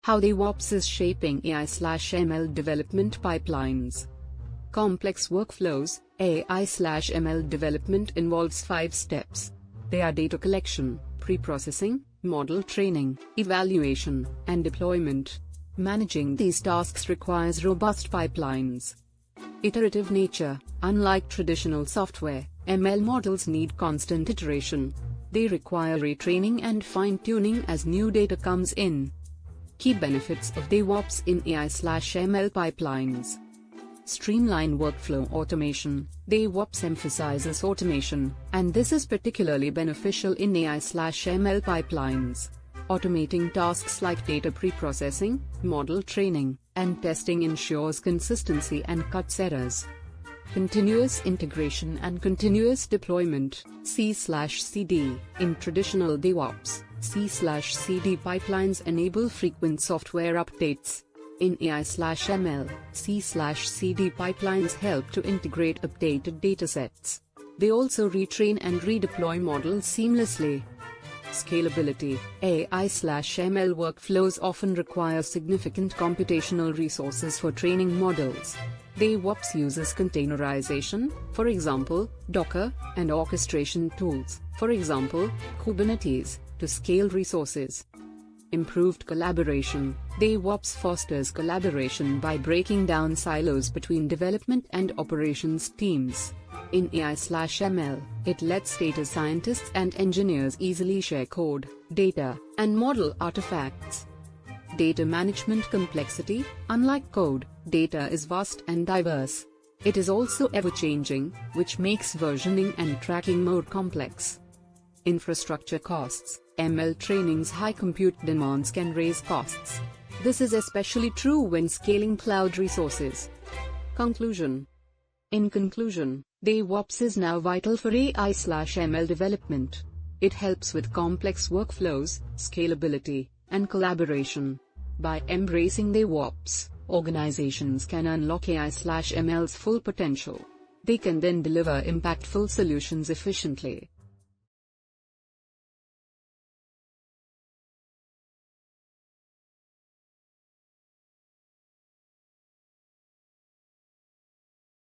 How DevOps is shaping AI/ML development pipelines. Complex workflows. AI/ML development involves 5 steps. They are data collection, pre-processing, model training, evaluation, and deployment. Managing these tasks requires robust pipelines. Iterative nature. Unlike traditional software, ML models need constant iteration. They require retraining and fine-tuning as new data comes in. Key benefits of DevOps in AI/ML pipelines. Streamline workflow automation. DevOps emphasizes automation, and this is particularly beneficial in AI/ML pipelines. Automating tasks like data preprocessing, model training, and testing ensures consistency and cuts errors. Continuous integration and continuous deployment. C/CD. In traditional DevOps, C/CD pipelines enable frequent software updates. In AI/ML, C/CD pipelines help to integrate updated datasets. They also retrain and redeploy models seamlessly. Scalability. AI/ML workflows often require significant computational resources for training models. DevOps uses containerization, for example, Docker, and orchestration tools, for example, Kubernetes, to scale resources. Improved collaboration. DevOps fosters collaboration by breaking down silos between development and operations teams. In AI/ML, it lets data scientists and engineers easily share code, data, and model artifacts. Data management complexity. Unlike code, data is vast and diverse. It is also ever-changing, which makes versioning and tracking more complex. Infrastructure costs. ML training's high compute demands can raise costs. This is especially true when scaling cloud resources. Conclusion. In conclusion, DevOps is now vital for AI/ML development. It helps with complex workflows, scalability, and collaboration. By embracing DevOps, organizations can unlock AI/ML's full potential. They can then deliver impactful solutions efficiently.